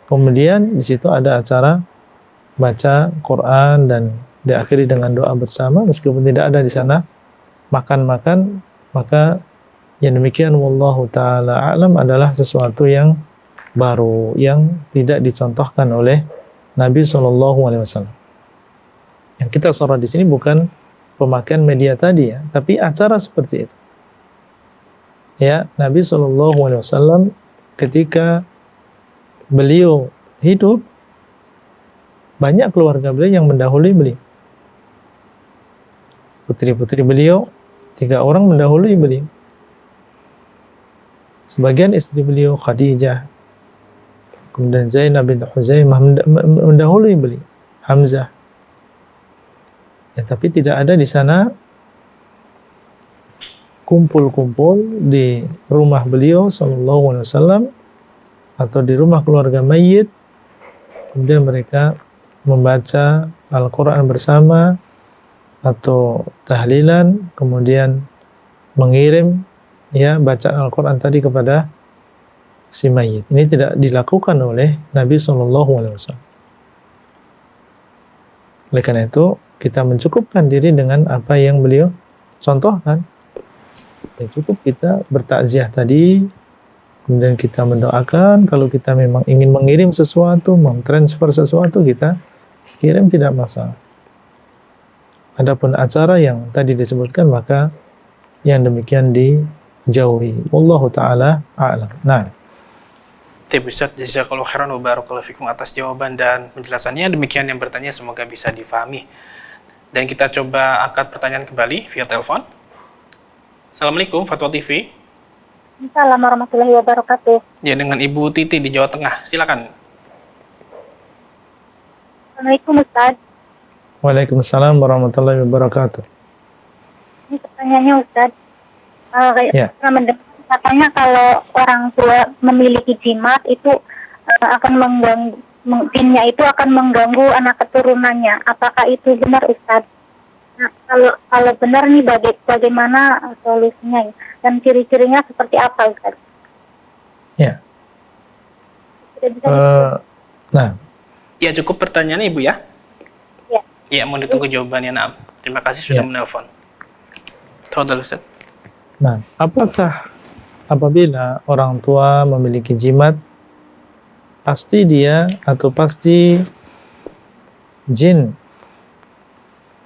Kemudian di situ ada acara baca Quran dan diakhiri dengan doa bersama, meskipun tidak ada di sana makan-makan. Maka yang demikian wallahu taala a'lam adalah sesuatu yang baru yang tidak dicontohkan oleh Nabi SAW. Yang kita sorot di sini bukan pemakaian media tadi ya, tapi acara seperti itu. Ya, Nabi SAW ketika beliau hidup, banyak keluarga beliau yang mendahului beliau. Putri-putri beliau 3 orang mendahului beliau. Sebagian istri beliau Khadijah, kemudian Zainab bin Huzaimah mendahului beliau, Hamzah. Ya, tapi tidak ada di sana kumpul-kumpul di rumah beliau sallallahu alaihi wasallam atau di rumah keluarga mayit, kemudian mereka membaca Al-Quran bersama atau tahlilan, kemudian mengirim ya bacaan Al-Quran tadi kepada si mayit. Ini tidak dilakukan oleh Nabi SAW. Oleh karena itu, kita mencukupkan diri dengan apa yang beliau contohkan. Ya, cukup kita bertakziah tadi, kemudian kita mendoakan. Kalau kita memang ingin mengirim sesuatu, mentransfer sesuatu, kita kirim, tidak masalah. Adapun acara yang tadi disebutkan, maka yang demikian dijauhi. Wallahu ta'ala a'lam. Nah, Ustaz, jazakallahu khairan wa barakallahu fikum atas jawaban dan penjelasannya. Demikian yang bertanya, semoga bisa difahami. Dan kita coba angkat pertanyaan kembali via telepon. Assalamualaikum, Fatwa TV. Assalamualaikum warahmatullahi wabarakatuh. Ya, dengan Ibu Titi di Jawa Tengah. Silakan. Assalamualaikum Ustaz. Waalaikumsalam warahmatullahi wabarakatuh. Ini pertanyaannya Ustaz. Ya. Katanya kalau orang tua memiliki jimat itu akan mengganggu, jinnya itu akan mengganggu anak keturunannya. Apakah itu benar Ustaz? Nah, kalau benar nih bagaimana solusinya dan ciri-cirinya seperti apa Ustaz? Ya. Nah. Ya, cukup pertanyaannya Ibu ya. Ya. Ya, mau ditunggu jawabannya. Nah, terima kasih sudah menelpon. Tafadhal Ustaz. Nah, apakah apabila orang tua memiliki jimat, pasti dia atau pasti jin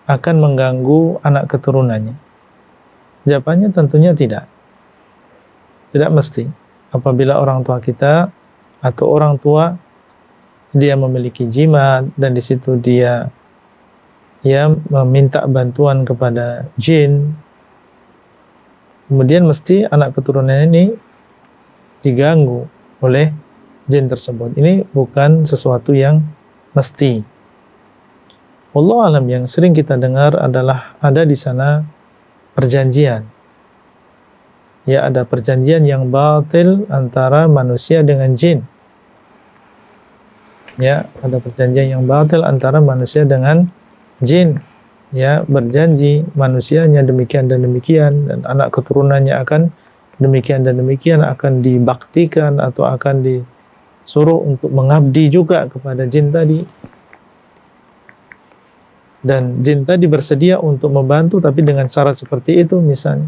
akan mengganggu anak keturunannya? Jawabannya tentunya tidak. Tidak mesti. Apabila orang tua kita atau orang tua dia memiliki jimat dan di situ dia meminta bantuan kepada jin, kemudian mesti anak keturunannya ini diganggu oleh jin tersebut. Ini bukan sesuatu yang mesti. Wallahu alam, yang sering kita dengar adalah ada di sana perjanjian. Ya, ada perjanjian yang batil antara manusia dengan jin. Ya, ada perjanjian yang batil antara manusia dengan jin. Ya, berjanji manusianya demikian dan demikian, dan anak keturunannya akan demikian dan demikian, akan dibaktikan atau akan disuruh untuk mengabdi juga kepada jin tadi. Dan jin tadi bersedia untuk membantu, tapi dengan cara seperti itu misalnya.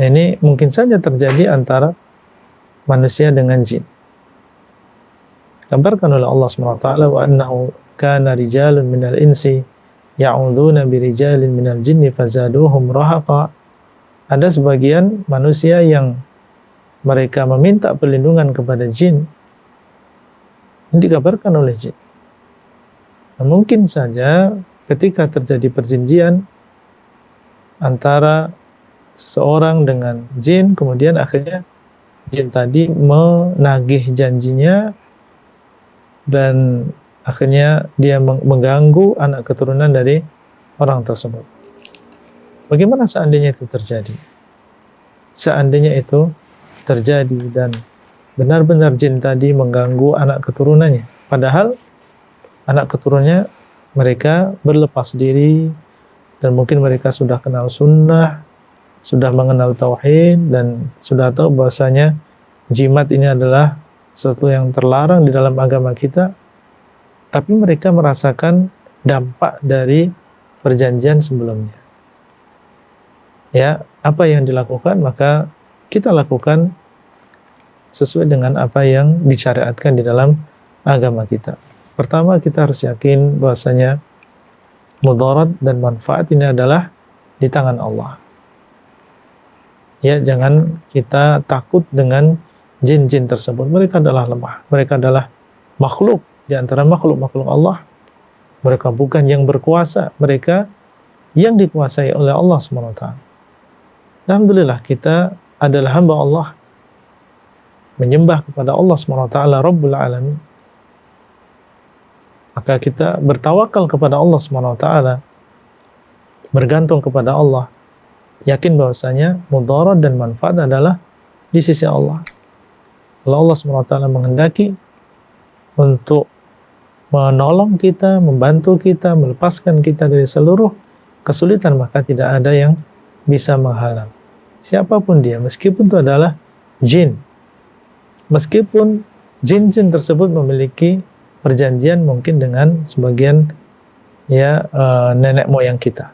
Nah, ini mungkin saja terjadi antara manusia dengan jin. Kabarkan oleh Allah SWT, wa annahu kana rijalun minal insi ya'udzuuna birijalin minal jinni fazaduhum rahaqa. Ada sebagian manusia yang mereka meminta perlindungan kepada jin. Ini dikabarkan oleh jin. Nah, mungkin saja ketika terjadi perjanjian antara seseorang dengan jin, kemudian akhirnya jin tadi menagih janjinya dan akhirnya dia mengganggu anak keturunan dari orang tersebut. Bagaimana seandainya itu terjadi? Seandainya itu terjadi dan benar-benar jin tadi mengganggu anak keturunannya, padahal anak keturunannya mereka berlepas diri dan mungkin mereka sudah kenal sunnah, sudah mengenal tauhid dan sudah tahu bahwasanya jimat ini adalah sesuatu yang terlarang di dalam agama kita, tapi mereka merasakan dampak dari perjanjian sebelumnya. Ya, apa yang dilakukan maka kita lakukan sesuai dengan apa yang disyariatkan di dalam agama kita. Pertama, kita harus yakin bahwasanya mudarat dan manfaat ini adalah di tangan Allah. Ya, jangan kita takut dengan jin-jin tersebut. Mereka adalah lemah. Mereka adalah makhluk di antara makhluk-makhluk Allah. Mereka bukan yang berkuasa. Mereka yang dikuasai oleh Allah SWT. Alhamdulillah, kita adalah hamba Allah, menyembah kepada Allah SWT, Rabbul Alamin. Maka kita bertawakal kepada Allah SWT, bergantung kepada Allah, yakin bahwasanya mudarat dan manfaat adalah di sisi Allah. Kalau Allah SWT menghendaki untuk menolong kita, membantu kita, melepaskan kita dari seluruh kesulitan, maka tidak ada yang bisa menghalang. Siapapun dia, meskipun itu adalah jin, meskipun jin-jin tersebut memiliki perjanjian mungkin dengan sebagian nenek moyang kita,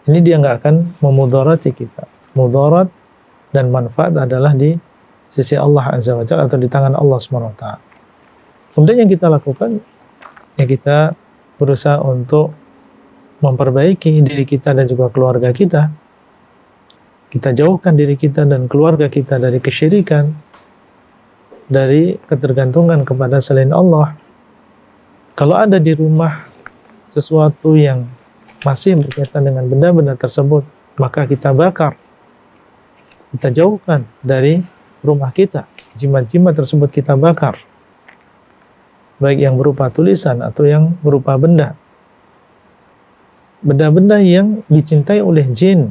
ini dia nggak akan memudarati kita. Mudarat dan manfaat adalah di sisi Allah Azza wa Jalla atau di tangan Allah SWT. Kemudian yang kita lakukan, ya kita berusaha untuk memperbaiki diri kita dan juga keluarga kita. Kita jauhkan diri kita dan keluarga kita dari kesyirikan, dari ketergantungan kepada selain Allah. Kalau ada di rumah sesuatu yang masih berkaitan dengan benda-benda tersebut, maka kita bakar. Kita jauhkan dari rumah kita. Jimat-jimat tersebut kita bakar. Baik yang berupa tulisan atau yang berupa benda. Benda-benda yang dicintai oleh jin,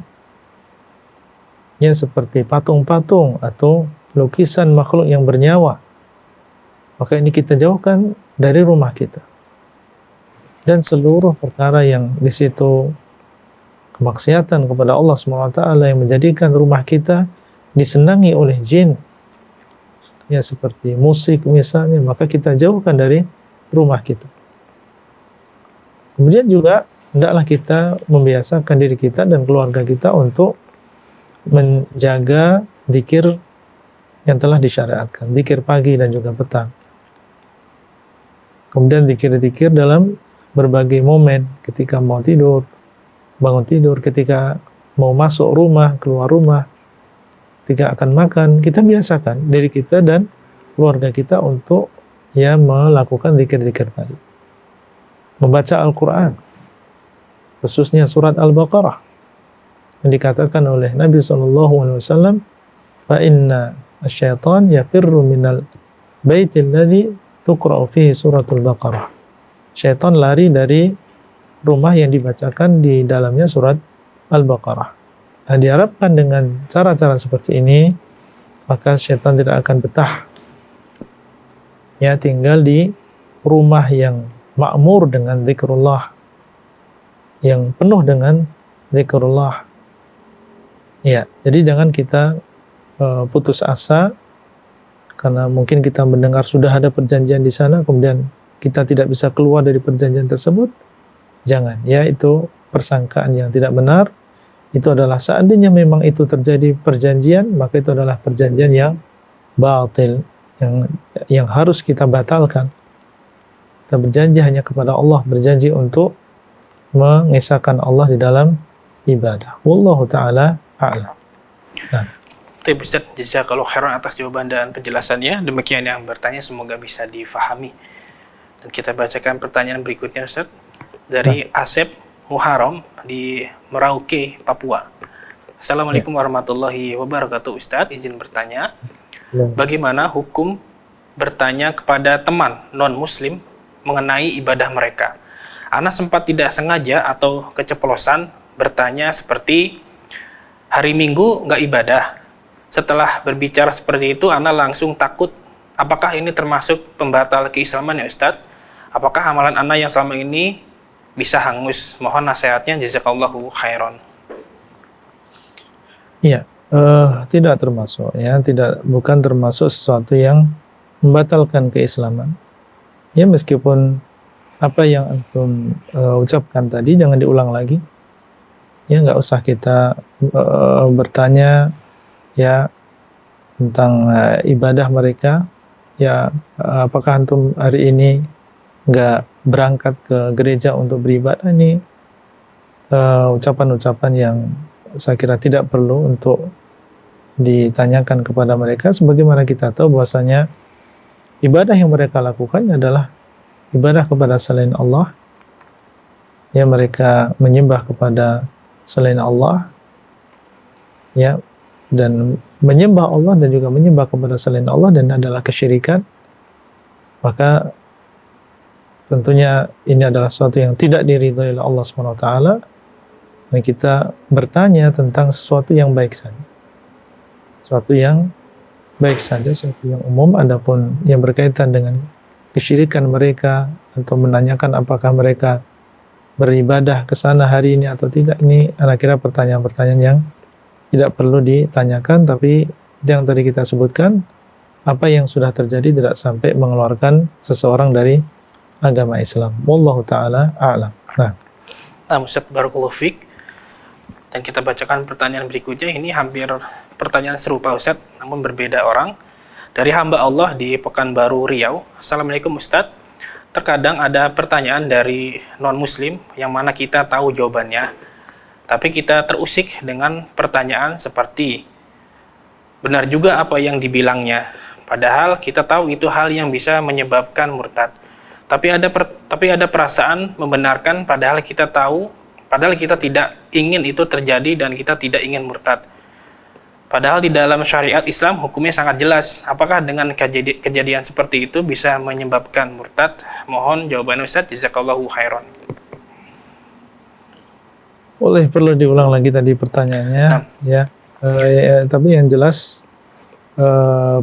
ya, seperti patung-patung atau lukisan makhluk yang bernyawa, maka ini kita jauhkan dari rumah kita. Dan seluruh perkara yang di situ kemaksiatan kepada Allah SWT yang menjadikan rumah kita disenangi oleh jin, ya seperti musik misalnya, maka kita jauhkan dari rumah kita. Kemudian juga hendaklah kita membiasakan diri kita dan keluarga kita untuk menjaga zikir yang telah disyariatkan, zikir pagi dan juga petang. Kemudian zikir-zikir dalam berbagai momen, ketika mau tidur, bangun tidur, ketika mau masuk rumah, keluar rumah, ketika akan makan, kita biasakan diri kita dan keluarga kita untuk melakukan zikir-zikir tadi. Membaca Al-Quran, khususnya surat Al-Baqarah, yang dikatakan oleh Nabi SAW, fa inna asyaitan yafirru minal baitil ladzi tuqra'u fihi suratul Baqarah. Syaitan lari dari rumah yang dibacakan di dalamnya surat Al-Baqarah. Nah, diharapkan dengan cara-cara seperti ini, maka syaitan tidak akan betah tinggal di rumah yang makmur dengan zikrullah, yang penuh dengan zikrullah. Ya, jadi jangan kita putus asa karena mungkin kita mendengar sudah ada perjanjian di sana, kemudian kita tidak bisa keluar dari perjanjian tersebut. Jangan, itu persangkaan yang tidak benar. Itu adalah seandainya memang itu terjadi perjanjian, maka itu adalah perjanjian yang batil, yang harus kita batalkan. kita berjanji hanya kepada Allah, berjanji untuk mengesahkan Allah di dalam ibadah. Wallahu ta'ala a'lam. Nah, Baik Ustaz, jazakallahu khairan atas jawaban dan penjelasannya. Demikian yang bertanya, semoga bisa difahami. Dan kita bacakan pertanyaan berikutnya Ustaz dari Asep Muharram di Merauke, Papua. Assalamualaikum warahmatullahi wabarakatuh. Ustaz, izin bertanya, bagaimana hukum bertanya kepada teman non-muslim mengenai ibadah mereka? Ana sempat tidak sengaja atau keceplosan bertanya seperti, hari Minggu nggak ibadah. Setelah berbicara seperti itu, Ana langsung takut, apakah ini termasuk pembatal keislaman ya Ustadz? Apakah amalan Ana yang selama ini bisa hangus? Mohon nasihatnya, jazakallahu khairan. Iya, tidak termasuk ya, bukan termasuk sesuatu yang membatalkan keislaman. Ya, meskipun apa yang antum ucapkan tadi jangan diulang lagi. Ya, nggak usah kita bertanya ya tentang ibadah mereka. Ya, apakah antum hari ini nggak berangkat ke gereja untuk beribadah? Ini ucapan-ucapan yang saya kira tidak perlu untuk ditanyakan kepada mereka, sebagaimana kita tahu bahwasanya ibadah yang mereka lakukan adalah ibadah kepada selain Allah. Ya, mereka menyembah kepada selain Allah, ya, dan menyembah Allah dan juga menyembah kepada selain Allah dan adalah kesyirikan, maka tentunya ini adalah sesuatu yang tidak diridhai oleh Allah SWT. Dan kita bertanya tentang sesuatu yang baik saja, sesuatu yang baik saja, sesuatu yang umum. Adapun yang berkaitan dengan kesyirikan mereka atau menanyakan apakah mereka beribadah ke sana hari ini atau tidak, ini saya kira pertanyaan-pertanyaan yang tidak perlu ditanyakan. Tapi yang tadi kita sebutkan, apa yang sudah terjadi tidak sampai mengeluarkan seseorang dari agama Islam. Wallahu ta'ala a'lam. Nah, Ustaz, barakallahu fiik. Dan kita bacakan pertanyaan berikutnya. Ini hampir pertanyaan serupa Ustaz, namun berbeda orang. Dari hamba Allah di Pekanbaru, Riau. Assalamualaikum Ustaz. Terkadang ada pertanyaan dari non-muslim yang mana kita tahu jawabannya, tapi kita terusik dengan pertanyaan seperti, benar juga apa yang dibilangnya, padahal kita tahu itu hal yang bisa menyebabkan murtad. Tapi ada perasaan membenarkan padahal kita tidak ingin itu terjadi dan kita tidak ingin murtad. Padahal di dalam syariat Islam hukumnya sangat jelas. Apakah dengan kejadian seperti itu bisa menyebabkan murtad? Mohon jawaban Ustaz, jazakallahu khairan. Perlu diulang lagi tadi pertanyaannya. Ya, tapi yang jelas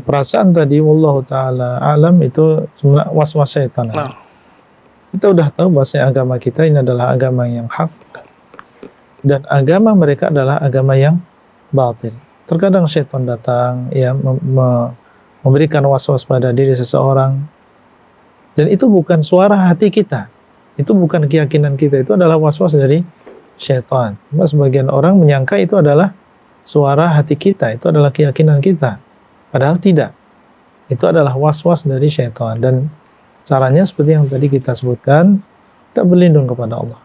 perasaan tadi, wallahu ta'ala alam, itu cuma was-was syaitan. Kita udah tahu bahwa agama kita ini adalah agama yang hak dan agama mereka adalah agama yang batil. Terkadang syaitan datang ya memberikan was-was pada diri seseorang, dan itu bukan suara hati kita, itu bukan keyakinan kita, itu adalah was-was dari syaitan. Sebagian orang menyangka itu adalah suara hati kita, itu adalah keyakinan kita, padahal tidak. Itu adalah was-was dari syaitan. Dan caranya seperti yang tadi kita sebutkan, kita berlindung kepada Allah.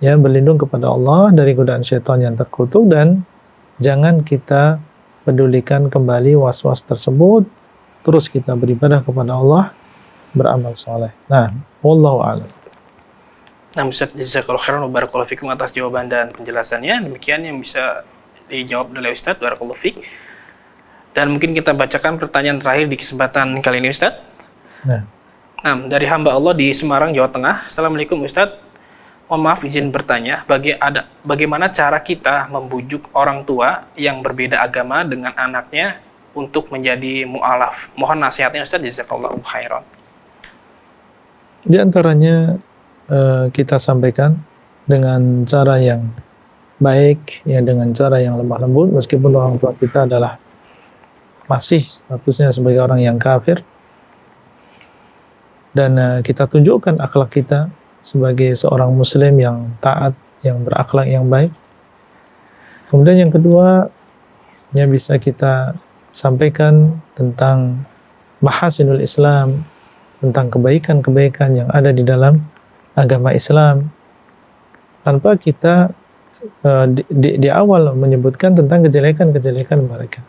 Ya, berlindung kepada Allah dari godaan syaitan yang terkutuk, dan jangan kita pedulikan kembali was-was tersebut. Terus kita beribadah kepada Allah, beramal soleh. Nah, wallahu a'lam. Nah, Ustaz, jazakallahu khairan wa barakallahu fikum atas jawaban dan penjelasannya. Demikian yang bisa dijawab oleh Ustaz, barakallahu fik. Dan mungkin kita bacakan pertanyaan terakhir di kesempatan kali ini Ustaz. Nah, dari hamba Allah di Semarang, Jawa Tengah. Assalamualaikum Ustaz. Mohon maaf izin bertanya, bagaimana cara kita membujuk orang tua yang berbeda agama dengan anaknya untuk menjadi mu'alaf? Mohon nasihatnya Ustaz, jazakallahu khairan. Di antaranya kita sampaikan dengan cara yang baik, ya, dengan cara yang lemah lembut, meskipun orang tua kita adalah masih statusnya sebagai orang yang kafir, dan kita tunjukkan akhlak kita sebagai seorang muslim yang taat, yang berakhlak yang baik. Kemudian yang kedua, ya, bisa kita sampaikan tentang mahasinul Islam, tentang kebaikan-kebaikan yang ada di dalam agama Islam, tanpa kita di awal menyebutkan tentang kejelekan-kejelekan mereka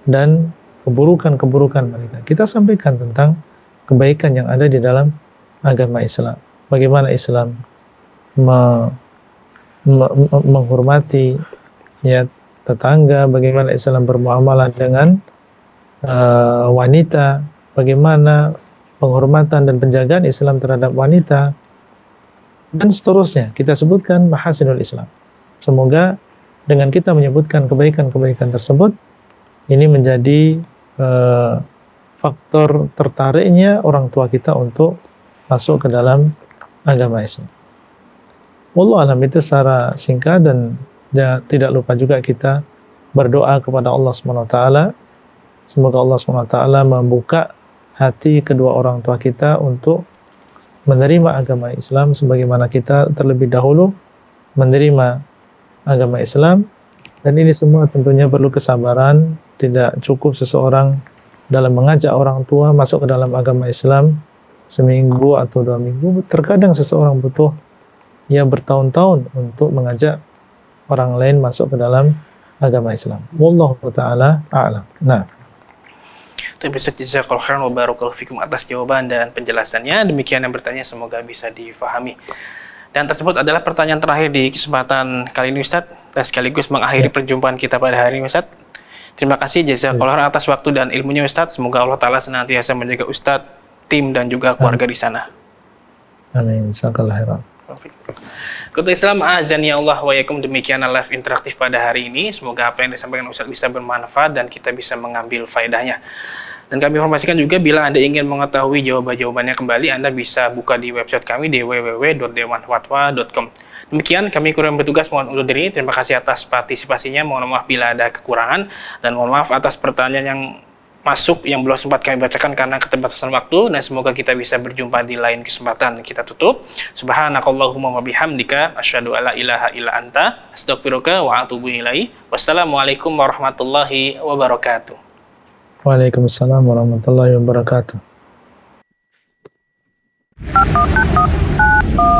dan keburukan-keburukan mereka. Kita sampaikan tentang kebaikan yang ada di dalam agama Islam. Bagaimana Islam menghormati ya tetangga, bagaimana Islam bermuamalah dengan wanita, bagaimana penghormatan dan penjagaan Islam terhadap wanita, dan seterusnya. Kita sebutkan mahasinul Islam. Semoga dengan kita menyebutkan kebaikan-kebaikan tersebut, ini menjadi faktor tertariknya orang tua kita untuk masuk ke dalam agama Islam. Wallahu alam, itu secara singkat, dan tidak lupa juga kita berdoa kepada Allah SWT. Semoga Allah SWT membuka hati kedua orang tua kita untuk menerima agama Islam sebagaimana kita terlebih dahulu menerima agama Islam. Dan ini semua tentunya perlu kesabaran. Tidak cukup seseorang dalam mengajak orang tua masuk ke dalam agama Islam seminggu atau 2 minggu. Terkadang seseorang butuh bertahun-tahun untuk mengajak orang lain masuk ke dalam agama Islam. Wallahu ta'ala a'lam. Nah, terima kasih jazakallahu khairan wa barakallahu fikum atas jawaban dan penjelasannya. Demikian yang bertanya, semoga bisa difahami. Dan tersebut adalah pertanyaan terakhir di kesempatan kali ini Ustadz, dan sekaligus mengakhiri perjumpaan kita pada hari ini Ustadz. Terima kasih jazakallahu khairan atas waktu dan ilmunya Ustadz. Semoga Allah Ta'ala senantiasa menjaga Ustadz, tim dan juga keluarga di sana. Amin. Jazakallahu khairan. Kota Islam, azan ya Allah wa yakum, demikian live interaktif pada hari ini. Semoga apa yang disampaikan Ustadz bisa bermanfaat dan kita bisa mengambil faedahnya. Dan kami informasikan juga, bila Anda ingin mengetahui jawaban-jawabannya kembali, Anda bisa buka di website kami di www.dewanfatwa.com. Demikian, kami kurang bertugas mohon undur diri. Terima kasih atas partisipasinya. Mohon maaf bila ada kekurangan, dan mohon maaf atas pertanyaan yang masuk yang belum sempat kami bacakan karena keterbatasan waktu. Dan semoga kita bisa berjumpa di lain kesempatan. Kita tutup. Subhanakallahumma wa bihamdika asyhadu alla ilaha illa anta astaghfiruka wa atubu ilaik. Wassalamualaikum warahmatullahi wabarakatuh. Waalaikumsalam warahmatullahi wabarakatuh.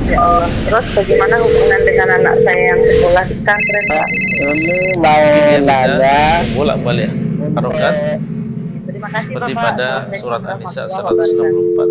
Ya Allah, terus bagaimana hubungan dengan anak saya yang sekolah di pesantren, Pak? Ini mau Dia bisa nanya bolak-balik harokat Terima kasih, seperti Bapak. pada surat An-Nisa 164.